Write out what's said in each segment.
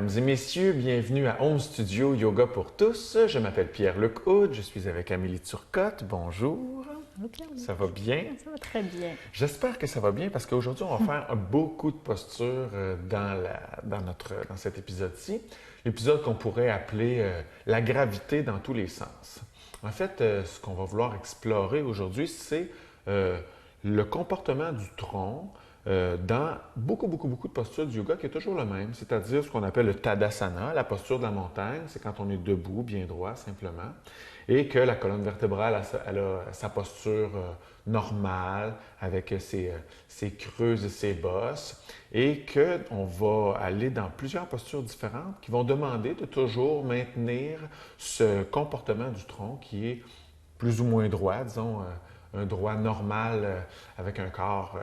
mesdames et messieurs, bienvenue à Home Studio Yoga pour tous. Je m'appelle Pierre-Luc Houde, je suis avec Amélie Turcotte. Bonjour. Ça va bien? Ça va très bien. J'espère que ça va bien parce qu'aujourd'hui, on va faire beaucoup de postures dans cet épisode-ci. L'épisode qu'on pourrait appeler la gravité dans tous les sens. En fait, ce qu'on va vouloir explorer aujourd'hui, c'est le comportement du tronc dans beaucoup de postures du yoga qui est toujours le même, c'est-à-dire ce qu'on appelle le Tadasana, la posture de la montagne, c'est quand on est debout, bien droit, simplement, et que la colonne vertébrale elle a sa posture normale, avec ses creuses et ses bosses, et qu'on va aller dans plusieurs postures différentes qui vont demander de toujours maintenir ce comportement du tronc qui est plus ou moins droit, disons, un droit normal avec un corps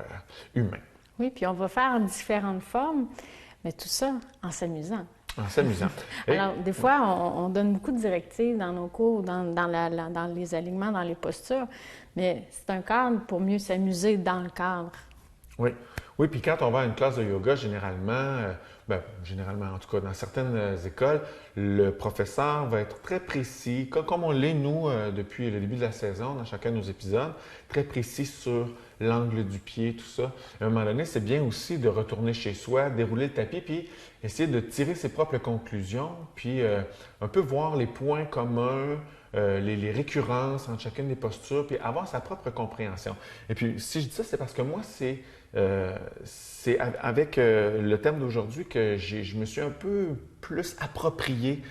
humain. Oui, puis on va faire différentes formes, mais tout ça en s'amusant. En s'amusant. Alors, des fois, on donne beaucoup de directives dans nos cours, dans les alignements, dans les postures, mais c'est un cadre pour mieux s'amuser dans le cadre. Oui. Oui, puis quand on va à une classe de yoga, généralement, en tout cas dans certaines écoles, le professeur va être très précis, comme on l'est nous depuis le début de la saison, dans chacun de nos épisodes, très précis sur l'angle du pied, tout ça. À un moment donné, c'est bien aussi de retourner chez soi, dérouler le tapis, puis essayer de tirer ses propres conclusions, puis un peu voir les points communs, les récurrences entre chacune des postures, puis avoir sa propre compréhension. Et puis, si je dis ça, c'est parce que moi, c'est avec le thème d'aujourd'hui que je me suis un peu plus approprié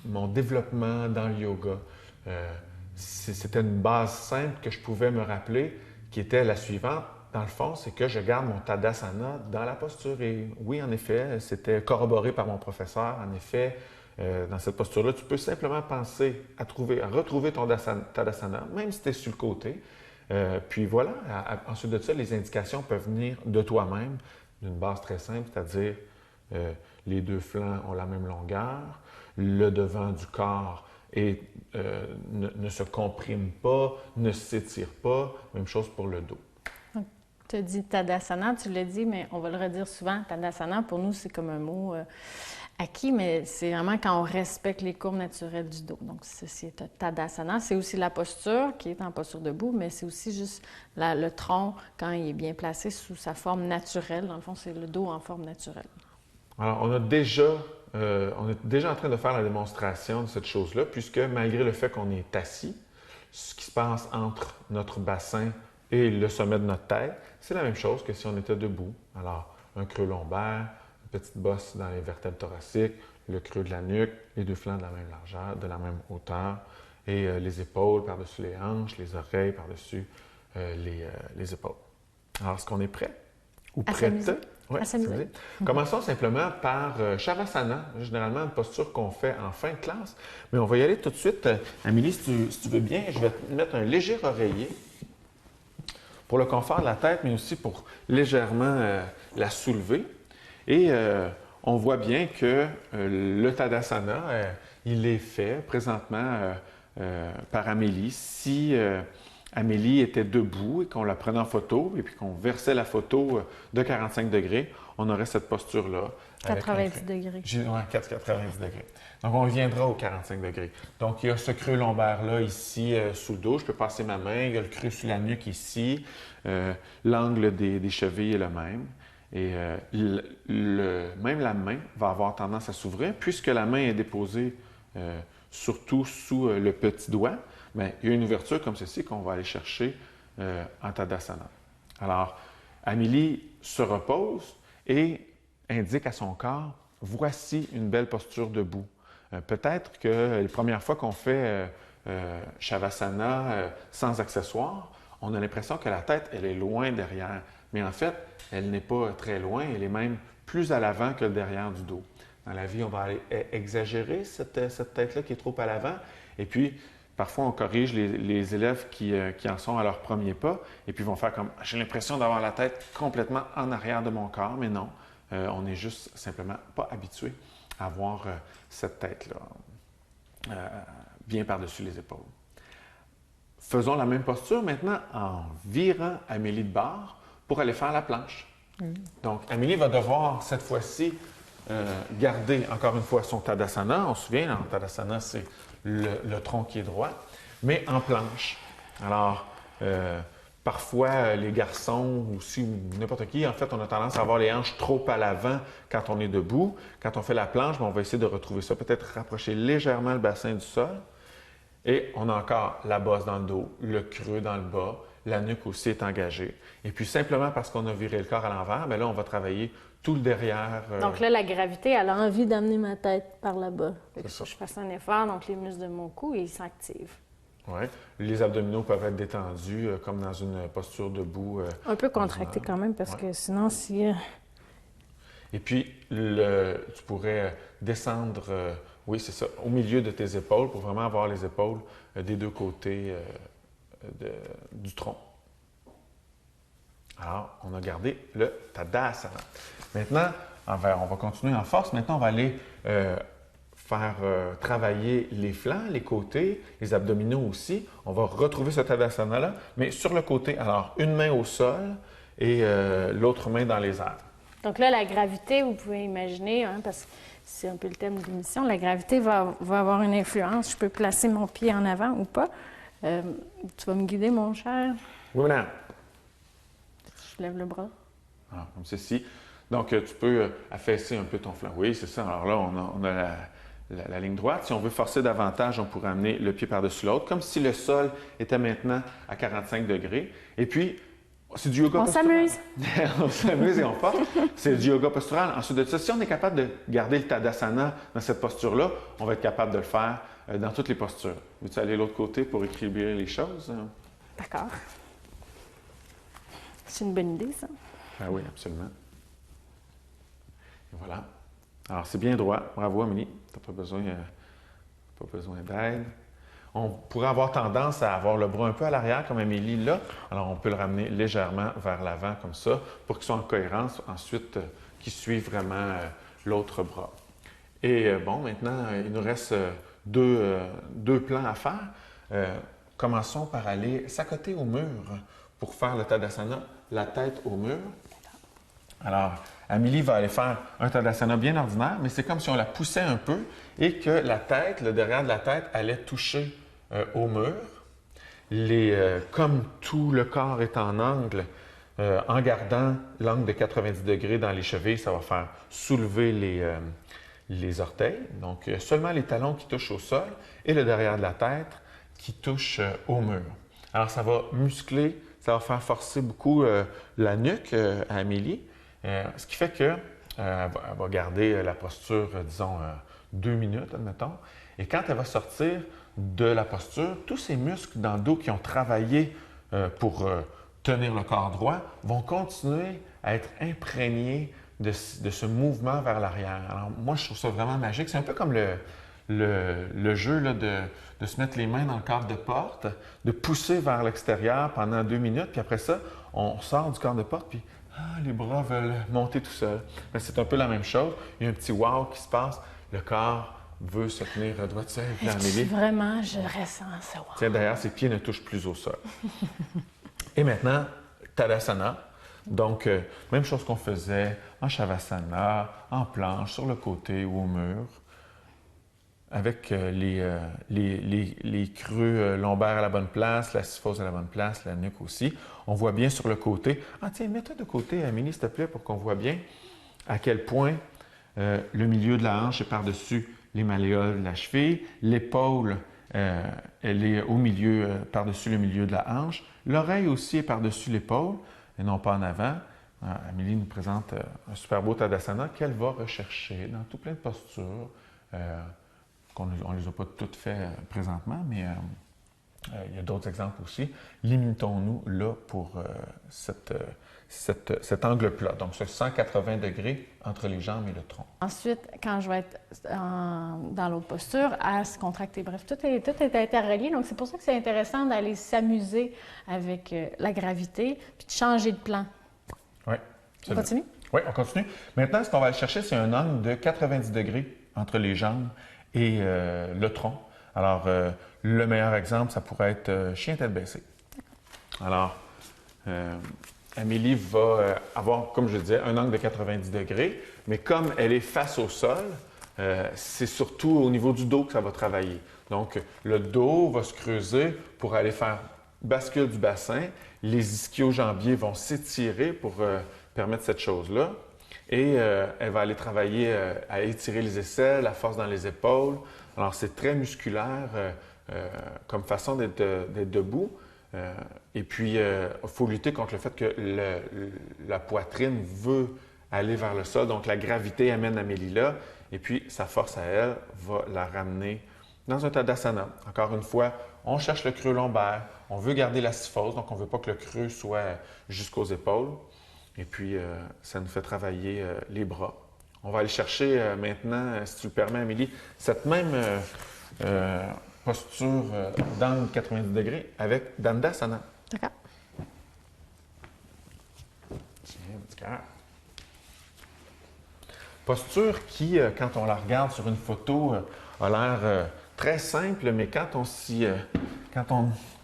mon développement dans le yoga. C'était une base simple que je pouvais me rappeler, qui était la suivante. Dans le fond, c'est que je garde mon Tadasana dans la posture. Et oui, en effet, c'était corroboré par mon professeur. En effet, dans cette posture-là, tu peux simplement penser à retrouver ton Tadasana, même si tu es sur le côté. Puis voilà, ensuite de ça, les indications peuvent venir de toi-même, d'une base très simple, c'est-à-dire les deux flancs ont la même longueur, le devant du corps ne se comprime pas, ne s'étire pas, même chose pour le dos. Tu as dit Tadasana, tu l'as dit, mais on va le redire souvent. Tadasana, pour nous, c'est comme un mot acquis, mais c'est vraiment quand on respecte les courbes naturelles du dos. Donc, c'est Tadasana. C'est aussi la posture qui est en posture debout, mais c'est aussi juste le tronc quand il est bien placé sous sa forme naturelle. Dans le fond, c'est le dos en forme naturelle. Alors, on est déjà en train de faire la démonstration de cette chose-là, puisque malgré le fait qu'on est assis, ce qui se passe entre notre bassin et le sommet de notre tête, c'est la même chose que si on était debout. Alors, un creux lombaire, une petite bosse dans les vertèbres thoraciques, le creux de la nuque, les deux flancs de la même largeur, de la même hauteur, et les épaules par-dessus les hanches, les oreilles par-dessus les épaules. Alors, est-ce qu'on est prêt? Ou prête? Oui, à s'amuser. Commençons simplement par Shavasana, généralement une posture qu'on fait en fin de classe. Mais on va y aller tout de suite. Amélie, si tu veux bien, je vais te mettre un léger oreiller pour le confort de la tête, mais aussi pour légèrement la soulever. Et on voit bien que le Tadasana, il est fait présentement par Amélie. Si Amélie était debout et qu'on la prenait en photo et puis qu'on versait la photo de 45 degrés, on aurait cette posture-là. 90 degrés. Oui, 90 degrés. Donc, on viendra aux 45 degrés. Donc, il y a ce creux lombaire-là ici sous le dos. Je peux passer ma main. Il y a le creux sous la nuque ici. L'angle des chevilles est le même. Et même la main va avoir tendance à s'ouvrir. Puisque la main est déposée surtout sous le petit doigt, bien, il y a une ouverture comme ceci qu'on va aller chercher en Tadasana. Alors, Amélie se repose et indique à son corps, voici une belle posture debout. Peut-être que les premières fois qu'on fait Shavasana sans accessoires, on a l'impression que la tête, elle est loin derrière. Mais en fait, elle n'est pas très loin, elle est même plus à l'avant que le derrière du dos. Dans la vie, on va aller exagérer cette tête-là qui est trop à l'avant. Et puis, parfois, on corrige les élèves qui en sont à leur premier pas et puis vont faire comme « j'ai l'impression d'avoir la tête complètement en arrière de mon corps », mais non, on n'est juste simplement pas habitué à avoir cette tête-là bien par-dessus les épaules. Faisons la même posture maintenant en virant Amélie de bord pour aller faire la planche. Donc, Amélie va devoir, cette fois-ci, garder, encore une fois, son Tadasana. On se souvient, en Tadasana, c'est le tronc qui est droit, mais en planche. Alors, parfois, les garçons aussi, ou n'importe qui, en fait, on a tendance à avoir les hanches trop à l'avant quand on est debout. Quand on fait la planche, on va essayer de retrouver ça, peut-être rapprocher légèrement le bassin du sol. Et on a encore la bosse dans le dos, le creux dans le bas, la nuque aussi est engagée. Et puis, simplement parce qu'on a viré le corps à l'envers, bien là, on va travailler tout le derrière. Donc là, la gravité, elle a envie d'amener ma tête par là-bas. C'est ça. Je fasse un effort, donc les muscles de mon cou, ils s'activent. Oui. Les abdominaux peuvent être détendus, comme dans une posture debout. Un peu contracté quand même, parce que sinon, si... Et puis, tu pourrais descendre, oui, c'est ça, au milieu de tes épaules pour vraiment avoir les épaules des deux côtés du tronc. Alors, on a gardé le Tadasana. Maintenant, on va continuer en force. Maintenant, on va aller faire travailler les flancs, les côtés, les abdominaux aussi. On va retrouver ce Tadasana-là, mais sur le côté. Alors, une main au sol et l'autre main dans les airs. Donc là, la gravité, vous pouvez imaginer, hein, parce que c'est un peu le thème de l'émission, la gravité va avoir une influence. Je peux placer mon pied en avant ou pas. Tu vas me guider, mon cher? Oui, madame. Je lève le bras. Alors, comme ceci. Donc, tu peux affaisser un peu ton flanc. Oui, c'est ça. Alors là, on a la ligne droite. Si on veut forcer davantage, on pourrait amener le pied par-dessus l'autre, comme si le sol était maintenant à 45 degrés. Et puis, c'est du yoga postural. On s'amuse. On s'amuse et on force. C'est du yoga postural. Ensuite de ça, si on est capable de garder le Tadasana dans cette posture-là, on va être capable de le faire dans toutes les postures. Veux-tu aller de l'autre côté pour équilibrer les choses? D'accord. C'est une bonne idée, ça. Ah oui, absolument. Et voilà. Alors, c'est bien droit. Bravo, Amélie. Tu n'as pas besoin d'aide. On pourrait avoir tendance à avoir le bras un peu à l'arrière, comme Amélie là. Alors, on peut le ramener légèrement vers l'avant, comme ça, pour qu'il soit en cohérence. Ensuite, qu'il suive vraiment l'autre bras. Et bon, maintenant, il nous reste deux plans à faire. Commençons par aller s'accoter au mur pour faire le Tadasana, la tête au mur. Alors, Amélie va aller faire un Tadasana bien ordinaire, mais c'est comme si on la poussait un peu et que la tête, le derrière de la tête, allait toucher au mur. Comme tout le corps est en angle, en gardant l'angle de 90 degrés dans les chevilles, ça va faire soulever les orteils. Donc, seulement les talons qui touchent au sol et le derrière de la tête qui touche au mur. Alors, ça va muscler, ça va faire forcer beaucoup la nuque à Amélie. Ce qui fait qu'elle va garder la posture, disons, 2 minutes, admettons. Et quand elle va sortir de la posture, tous ces muscles dans le dos qui ont travaillé pour tenir le corps droit vont continuer à être imprégnés de ce mouvement vers l'arrière. Alors, moi, je trouve ça vraiment magique. C'est un peu comme le jeu là, de se mettre les mains dans le cadre de porte, de pousser vers l'extérieur pendant 2 minutes, puis après ça, on sort du cadre de porte, puis les bras veulent monter tout seuls. C'est un peu la même chose. Il y a un petit wow qui se passe. Le corps veut se tenir droit de sol. Vraiment, je ressens ça. Wow. Tiens, d'ailleurs, ses pieds ne touchent plus au sol. Et maintenant, Tadasana. Donc, même chose qu'on faisait en Shavasana, en planche, sur le côté ou au mur, avec les creux lombaires à la bonne place, la syphose à la bonne place, la nuque aussi. On voit bien sur le côté. Ah tiens, mets-toi de côté, Amélie, s'il te plaît, pour qu'on voit bien à quel point le milieu de la hanche est par-dessus les malléoles de la cheville. L'épaule, elle est au milieu, par-dessus le milieu de la hanche. L'oreille aussi est par-dessus l'épaule, et non pas en avant. Amélie nous présente un super beau Tadasana qu'elle va rechercher dans tout plein de postures. On ne les a pas toutes faites présentement, mais il y a d'autres exemples aussi. Limitons-nous là pour cet angle plat, donc ce 180 degrés entre les jambes et le tronc. Ensuite, quand je vais être dans l'autre posture, à se contracter. Bref, tout est interrelié, donc c'est pour ça que c'est intéressant d'aller s'amuser avec la gravité, puis de changer de plan. Oui. On continue? Oui, on continue. Maintenant, ce qu'on va aller chercher, c'est un angle de 90 degrés entre les jambes et le tronc. Alors, le meilleur exemple, ça pourrait être chien tête baissée. Alors, Amélie va avoir, comme je disais, un angle de 90 degrés, mais comme elle est face au sol, c'est surtout au niveau du dos que ça va travailler. Donc, le dos va se creuser pour aller faire bascule du bassin. Les ischio-jambiers vont s'étirer pour permettre cette chose-là. Et elle va aller travailler à étirer les aisselles, la force dans les épaules. Alors, c'est très musculaire comme façon d'être debout. Et puis, il faut lutter contre le fait que la poitrine veut aller vers le sol. Donc, la gravité amène Amélie là. Et puis, sa force à elle va la ramener dans un Tadasana. Encore une fois, on cherche le creux lombaire. On veut garder la syphose, donc on ne veut pas que le creux soit jusqu'aux épaules. Et puis, ça nous fait travailler les bras. On va aller chercher maintenant, si tu le permets, Amélie, cette même posture d'angle 90 degrés avec Dandasana. D'accord. Tiens, un petit cœur. Posture qui, quand on la regarde sur une photo, a l'air très simple, mais quand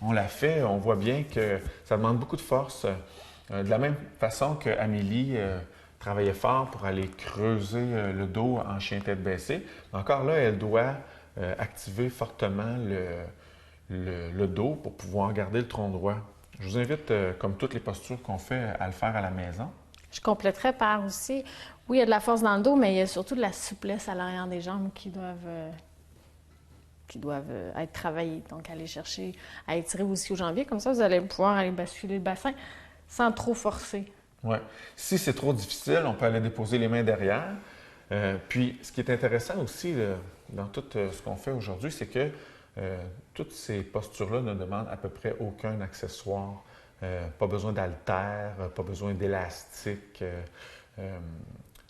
on la fait, on voit bien que ça demande beaucoup de force. De la même façon qu'Amélie travaillait fort pour aller creuser le dos en chien tête baissée, encore là, elle doit activer fortement le dos pour pouvoir garder le tronc droit. Je vous invite, comme toutes les postures qu'on fait, à le faire à la maison. Je compléterais par aussi, oui, il y a de la force dans le dos, mais il y a surtout de la souplesse à l'arrière des jambes qui doivent être travaillées. Donc, aller chercher à étirer aussi aux jambiers. Comme ça, vous allez pouvoir aller basculer le bassin sans trop forcer. Oui. Si c'est trop difficile, on peut aller déposer les mains derrière. Puis, ce qui est intéressant aussi dans tout ce qu'on fait aujourd'hui, c'est que toutes ces postures-là ne demandent à peu près aucun accessoire. Pas besoin d'haltère, pas besoin d'élastique.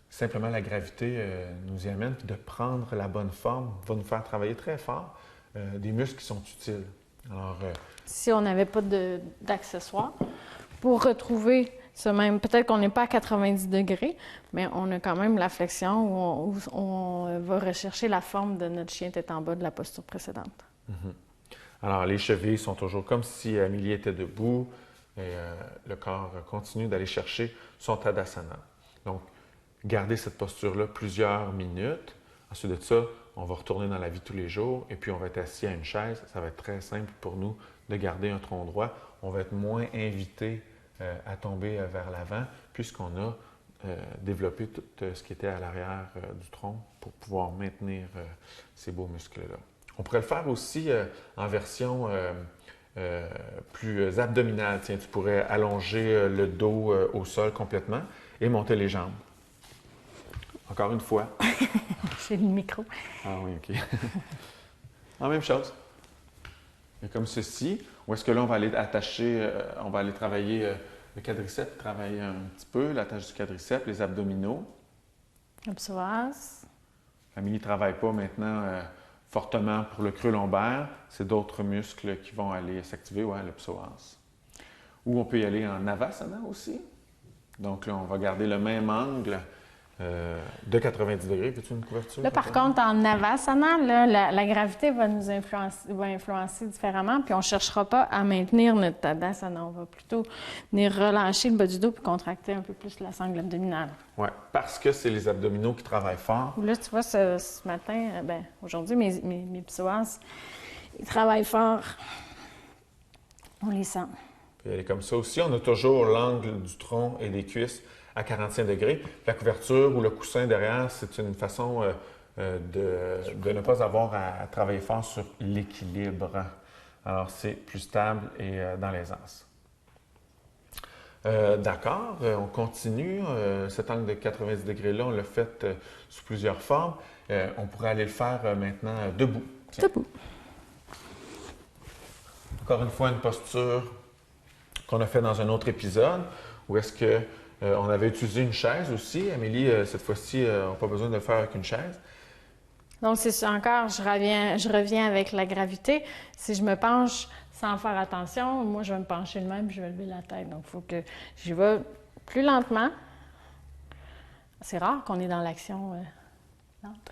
Simplement, la gravité nous y amène. Puis de prendre la bonne forme va nous faire travailler très fort des muscles qui sont utiles. Alors, si on n'avait pas d'accessoires, pour retrouver ce même, peut-être qu'on n'est pas à 90 degrés, mais on a quand même la flexion où on va rechercher la forme de notre chien tête en bas de la posture précédente. Alors, les chevilles sont toujours comme si Amélie était debout et le corps continue d'aller chercher son Tadasana. Donc, garder cette posture-là plusieurs minutes. Ensuite de ça, on va retourner dans la vie de tous les jours et puis on va être assis à une chaise. Ça va être très simple pour nous de garder un tronc droit. On va être moins invité à tomber vers l'avant puisqu'on a développé tout ce qui était à l'arrière du tronc pour pouvoir maintenir ces beaux muscles-là. On pourrait le faire aussi en version plus abdominale. Tiens, tu pourrais allonger le dos au sol complètement et monter les jambes. Encore une fois. C'est le micro. Ah oui, OK. La même chose. Et comme ceci, où est-ce que là, on va aller attacher, on va aller travailler le quadriceps, travailler un petit peu, la tâche du quadriceps, les abdominaux. Le psoas. Amélie ne travaille pas maintenant fortement pour le creux lombaire. C'est d'autres muscles qui vont aller s'activer, ouais, le psoas. Ou on peut y aller en Navasana aussi. Donc là, on va garder le même angle de 90 degrés. Peux-tu une couverture? Là, par contre, en Navasana, là, la gravité va nous influencer différemment, puis on ne cherchera pas à maintenir notre Tadasana. On va plutôt venir relâcher le bas du dos puis contracter un peu plus la sangle abdominale. Oui, parce que c'est les abdominaux qui travaillent fort. Là, tu vois, ce matin, aujourd'hui, mes psoas, ils travaillent fort. On les sent. Puis elle est comme ça aussi. On a toujours l'angle du tronc et des cuisses à 45 degrés. La couverture ou le coussin derrière, c'est une façon de ne pas avoir à travailler fort sur l'équilibre. Alors, c'est plus stable et dans l'aisance. D'accord, on continue. Cet angle de 90 degrés-là, on l'a fait sous plusieurs formes. On pourrait aller le faire maintenant debout. Tiens. Debout. Encore une fois, une posture qu'on a fait dans un autre épisode, où est-ce que on avait utilisé une chaise aussi. Amélie, cette fois-ci, on n'a pas besoin de le faire avec une chaise. Donc, c'est ça encore, je reviens avec la gravité. Si je me penche sans faire attention, moi, je vais me pencher de même et je vais lever la tête. Donc, il faut que j'y vais plus lentement. C'est rare qu'on est dans l'action lente.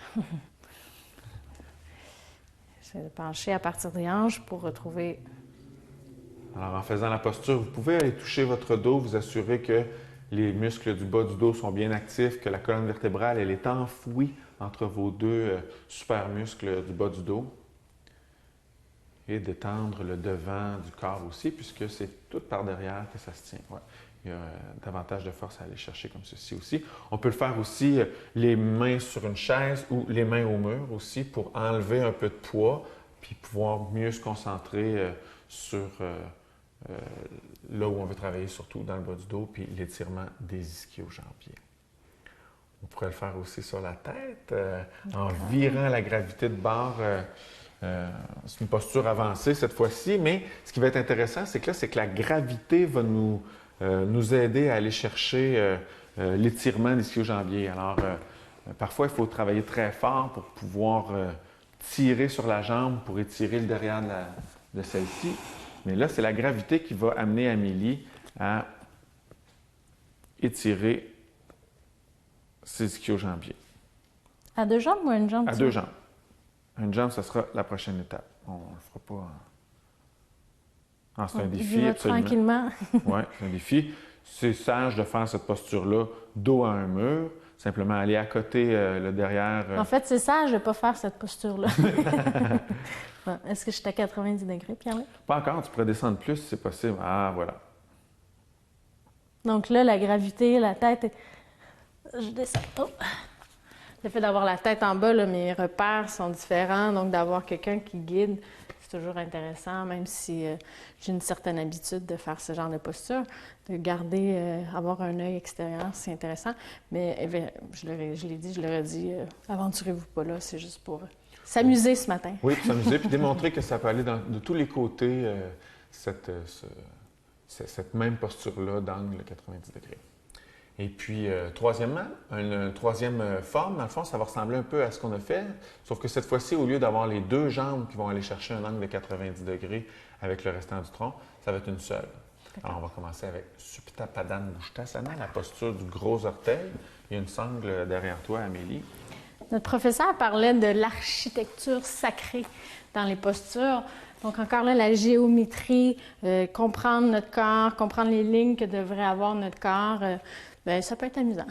Je vais pencher à partir des hanches pour retrouver Alors, en faisant la posture, vous pouvez aller toucher votre dos, vous assurer que les muscles du bas du dos sont bien actifs, que la colonne vertébrale, elle est enfouie entre vos deux super muscles du bas du dos. Et détendre le devant du corps aussi, puisque c'est tout par derrière que ça se tient. Ouais. Il y a davantage de force à aller chercher comme ceci aussi. On peut le faire aussi les mains sur une chaise ou les mains au mur aussi pour enlever un peu de poids puis pouvoir mieux se concentrer sur là où on veut travailler, surtout dans le bas du dos, puis l'étirement des ischio-jambiers. On pourrait le faire aussi sur la tête en virant la gravité de barre. C'est une posture avancée cette fois-ci, mais ce qui va être intéressant, c'est que la gravité va nous aider à aller chercher l'étirement des ischio-jambiers. Alors, parfois, il faut travailler très fort pour pouvoir tirer sur la jambe pour étirer le derrière de celle-ci. Mais là, c'est la gravité qui va amener Amélie à étirer ses ischio-jambiers. À deux jambes ou à une jambe? À deux jambes. Une jambe, ce sera la prochaine étape. On ne le fera pas. Ah, c'est un défi, absolument. Tranquillement. Oui, c'est un défi. C'est sage de faire cette posture-là, dos à un mur. Simplement aller à côté, le derrière. En fait, c'est sage de ne pas faire cette posture-là. Est-ce que je suis à 90 degrés, Pierre-Luc? Pas encore, tu pourrais descendre plus si c'est possible. Ah, voilà. Donc là, la gravité, la tête. Je descends. Oh. Le fait d'avoir la tête en bas, là, mes repères sont différents, donc d'avoir quelqu'un qui guide, c'est toujours intéressant, même si j'ai une certaine habitude de faire ce genre de posture, de garder, avoir un œil extérieur, c'est intéressant. Mais je l'ai dit, je le redis, aventurez-vous pas là, c'est juste pour s'amuser ce matin. Oui, pour s'amuser, puis démontrer que ça peut aller de tous les côtés, cette même posture-là d'angle 90 degrés. Et puis, troisièmement, une troisième forme, dans le fond, ça va ressembler un peu à ce qu'on a fait, sauf que cette fois-ci, au lieu d'avoir les deux jambes qui vont aller chercher un angle de 90 degrés avec le restant du tronc, ça va être une seule. Alors, on va commencer avec Supta Padang Bhushtasana, la posture du gros orteil. Il y a une sangle derrière toi, Amélie. Notre professeur parlait de l'architecture sacrée dans les postures. Donc, encore là, la géométrie, comprendre notre corps, comprendre les lignes que devrait avoir notre corps, bien, ça peut être amusant.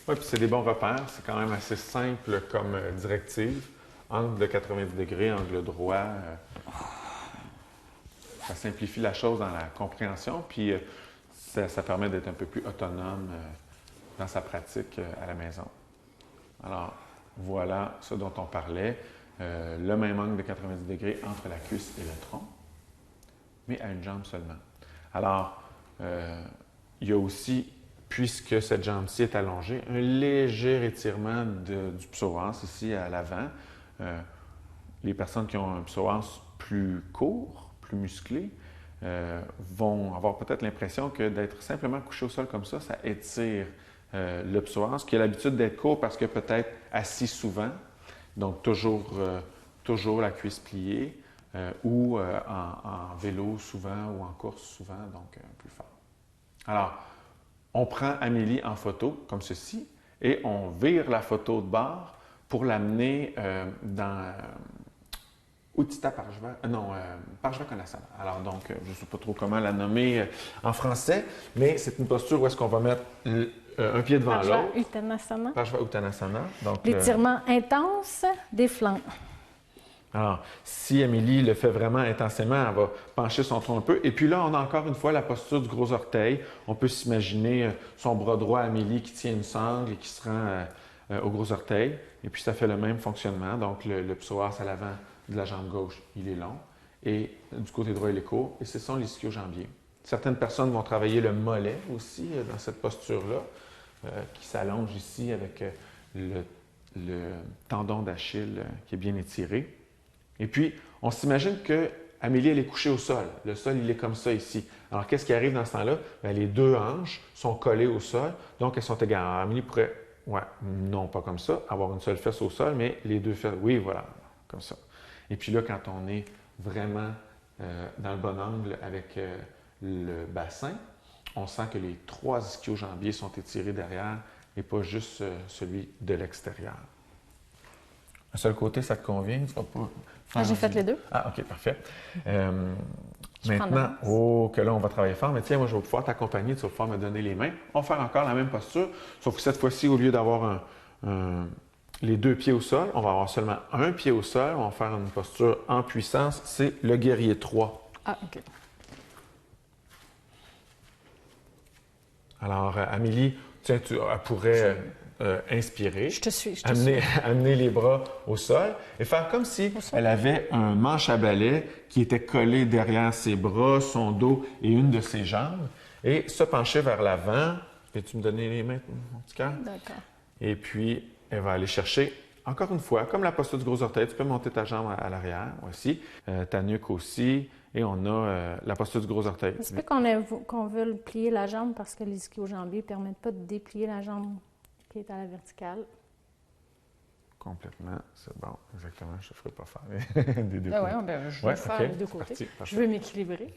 Oui, puis c'est des bons repères. C'est quand même assez simple comme directive. Angle de 90 degrés, angle droit. Ça simplifie la chose dans la compréhension, puis ça permet d'être un peu plus autonome dans sa pratique à la maison. Alors, voilà ce dont on parlait. Le même angle de 90 degrés entre la cuisse et le tronc, mais à une jambe seulement. Alors, il y a aussi, puisque cette jambe-ci est allongée, un léger étirement du psoas ici à l'avant. Les personnes qui ont un psoas plus court, plus musclé, vont avoir peut-être l'impression que d'être simplement couché au sol comme ça étire le psoas, qui a l'habitude d'être court parce que peut-être assis souvent, donc toujours la cuisse pliée, ou en vélo souvent ou en course souvent, donc plus fort. Alors, on prend Amélie en photo, comme ceci, et on vire la photo de bord pour l'amener dans Utthita Parshvakonasana. Alors donc, je ne sais pas trop comment la nommer en français, mais c'est une posture où est-ce qu'on va mettre un pied devant l'autre. Parshva-Uttanasana. Parshva-Uttanasana. Donc l'étirement intense des flancs. Alors, si Amélie le fait vraiment intensément, elle va pencher son tronc un peu. Et puis là, on a encore une fois la posture du gros orteil. On peut s'imaginer son bras droit, Amélie, qui tient une sangle et qui se rend au gros orteil. Et puis, ça fait le même fonctionnement. Donc, le psoas à l'avant de la jambe gauche, il est long. Et du côté droit, il est court. Et ce sont les ischio-jambiers. Certaines personnes vont travailler le mollet aussi dans cette posture-là, qui s'allonge ici avec le tendon d'Achille qui est bien étiré. Et puis, on s'imagine qu'Amélie, elle est couchée au sol. Le sol, il est comme ça ici. Alors, qu'est-ce qui arrive dans ce temps-là? Bien, les deux hanches sont collées au sol, donc elles sont égales. Alors, Amélie pourrait, non pas comme ça, avoir une seule fesse au sol, mais les deux fesses, oui, voilà, comme ça. Et puis là, quand on est vraiment dans le bon angle avec le bassin, on sent que les trois ischio-jambiers sont étirés derrière et pas juste celui de l'extérieur. Un seul côté, ça te convient? Tu vas pas j'ai fait les deux. Ah, OK, parfait. Maintenant, oh, que là, on va travailler fort, mais tiens, moi, je vais pouvoir t'accompagner, tu vas pouvoir me donner les mains. On va faire encore la même posture, sauf que cette fois-ci, au lieu d'avoir les 2 pieds au sol, on va avoir seulement un pied au sol. On va faire une posture en puissance, c'est le guerrier 3. Ah, OK. Alors, Amélie, tiens, elle pourrait inspirer, Je te suis. amener les bras au sol et faire comme si elle avait un manche à balai qui était collé derrière ses bras, son dos et une de ses jambes et se pencher vers l'avant. Peux-tu me donner les mains, mon petit cœur? D'accord. Et puis, elle va aller chercher, encore une fois, comme la posture du gros orteil, tu peux monter ta jambe à l'arrière aussi, ta nuque aussi, et on a la posture du gros orteil. Est-ce qu'on veut plier la jambe parce que les ischio-jambiers ne permettent pas de déplier la jambe qui est à la verticale? Complètement, c'est bon, exactement, je ne ferai pas faire des deux côtés. Oui, je vais faire les deux côtés. Je veux m'équilibrer.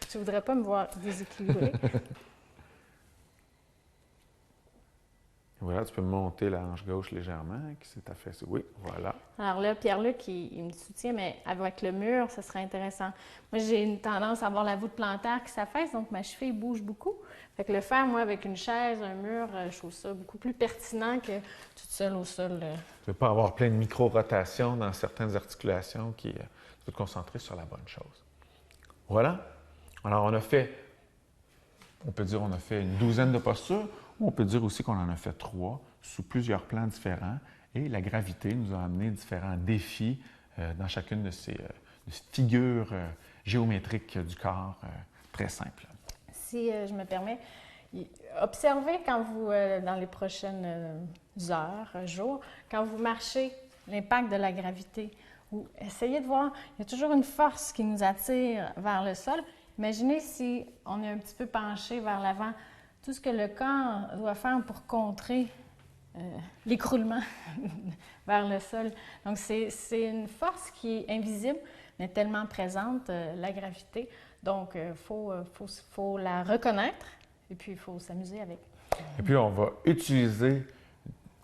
Tu ne voudrais pas me voir déséquilibrée? Voilà, tu peux monter la hanche gauche légèrement, qui s'est affaissée. Oui, voilà. Alors là, Pierre-Luc, il me soutient, mais avec le mur, ça serait intéressant. Moi, j'ai une tendance à avoir la voûte plantaire qui s'affaisse, donc ma cheville bouge beaucoup. Fait que le faire, moi, avec une chaise, un mur, je trouve ça beaucoup plus pertinent que toute seule au sol. Tu ne veux pas avoir plein de micro-rotations dans certaines articulations tu veux te concentrer sur la bonne chose. Voilà. Alors, on peut dire on a fait une douzaine de postures, ou on peut dire aussi qu'on en a fait 3 sous plusieurs plans différents. Et la gravité nous a amené différents défis dans chacune de ces figures géométriques du corps très simples. Si je me permets, observez quand vous, dans les prochaines heures, jours, quand vous marchez, l'impact de la gravité. Ou essayez de voir, il y a toujours une force qui nous attire vers le sol. Imaginez si on est un petit peu penché vers l'avant, tout ce que le corps doit faire pour contrer l'écroulement vers le sol. Donc, c'est une force qui est invisible, mais tellement présente, la gravité. Donc, il faut la reconnaître et puis il faut s'amuser avec. Et puis, on va utiliser,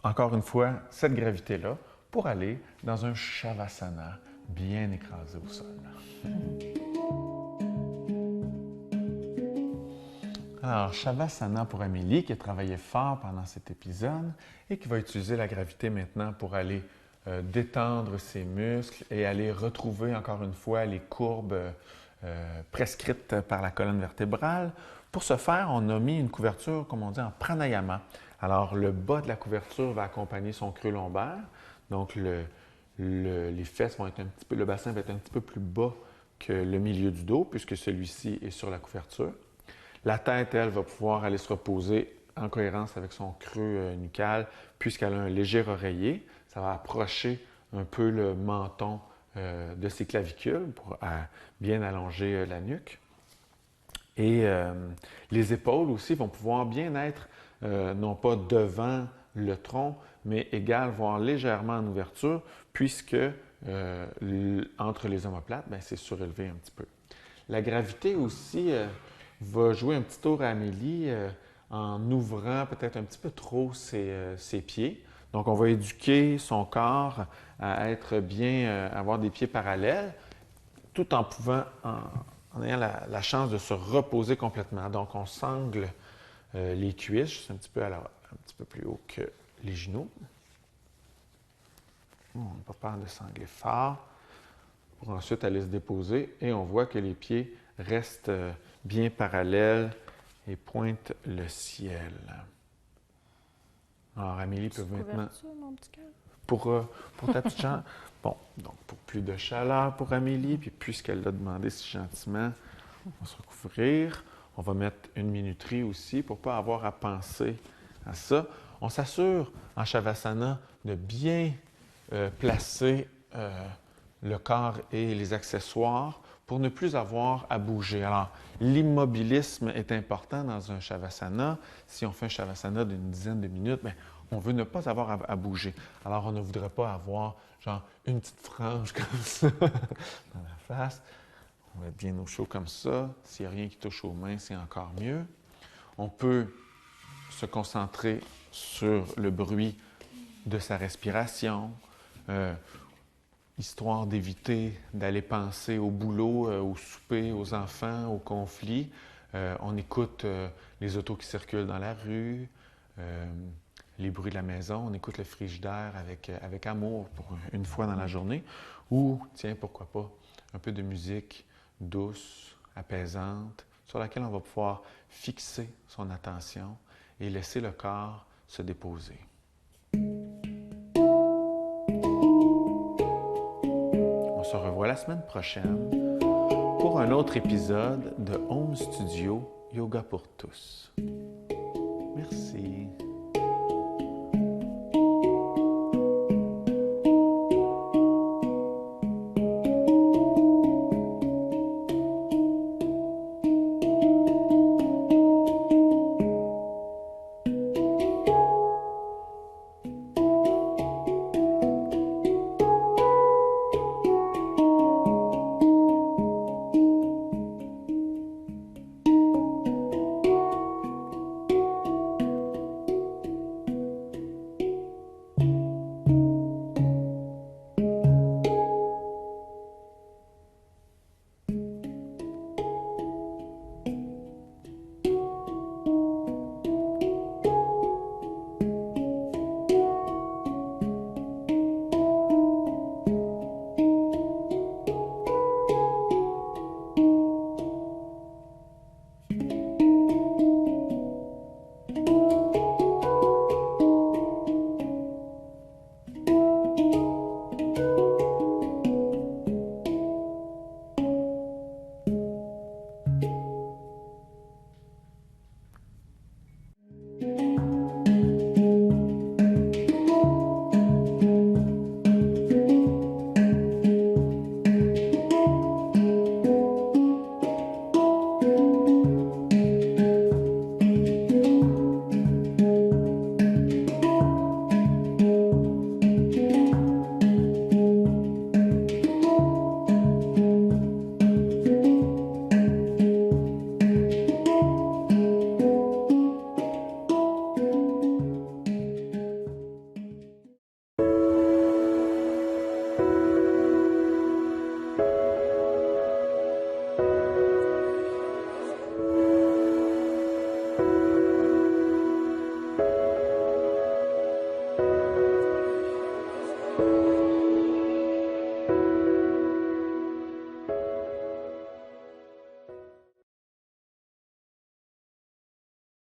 encore une fois, cette gravité-là pour aller dans un Shavasana bien écrasé au sol. Alors, Shavasana pour Amélie, qui a travaillé fort pendant cet épisode et qui va utiliser la gravité maintenant pour aller détendre ses muscles et aller retrouver encore une fois les courbes prescrites par la colonne vertébrale. Pour ce faire, on a mis une couverture, comme on dit, en pranayama. Alors, le bas de la couverture va accompagner son creux lombaire. Donc, les fesses vont être un petit peu, le bassin va être un petit peu plus bas que le milieu du dos, puisque celui-ci est sur la couverture. La tête, elle, va pouvoir aller se reposer en cohérence avec son creux nucal, puisqu'elle a un léger oreiller. Ça va approcher un peu le menton de ses clavicules pour bien allonger la nuque. Et les épaules aussi vont pouvoir bien être, non pas devant le tronc, mais égales, voire légèrement en ouverture, puisque entre les omoplates, c'est surélevé un petit peu. La gravité aussi va jouer un petit tour à Amélie en ouvrant peut-être un petit peu trop ses pieds. Donc, on va éduquer son corps à être bien, avoir des pieds parallèles, tout en pouvant, en ayant la chance de se reposer complètement. Donc, on sangle les cuisses, juste un petit peu plus haut que les genoux. On n'a pas peur de sangler fort pour ensuite aller se déposer et on voit que les pieds restent bien parallèles et pointent le ciel. Alors, Amélie peut maintenant... Mon petit cœur. Pour ta petite chambre. Bon, donc pour plus de chaleur pour Amélie, puis puisqu'elle l'a demandé si gentiment, on va se recouvrir. On va mettre une minuterie aussi pour ne pas avoir à penser à ça. On s'assure en Shavasana de bien placer le corps et les accessoires pour ne plus avoir à bouger. Alors, l'immobilisme est important dans un Shavasana. Si on fait un Shavasana d'une dizaine de minutes, on veut ne pas avoir à bouger. Alors, on ne voudrait pas avoir, genre, une petite frange comme ça dans la face. On va être bien au chaud comme ça. S'il n'y a rien qui touche aux mains, c'est encore mieux. On peut se concentrer sur le bruit de sa respiration. Il histoire d'éviter d'aller penser au boulot, au souper, aux enfants, aux conflits. On écoute les autos qui circulent dans la rue, les bruits de la maison, on écoute le frigidaire avec amour pour une fois dans la journée. Ou, tiens, pourquoi pas, un peu de musique douce, apaisante, sur laquelle on va pouvoir fixer son attention et laisser le corps se déposer. On se revoit la semaine prochaine pour un autre épisode de Home Studio Yoga pour tous. Merci.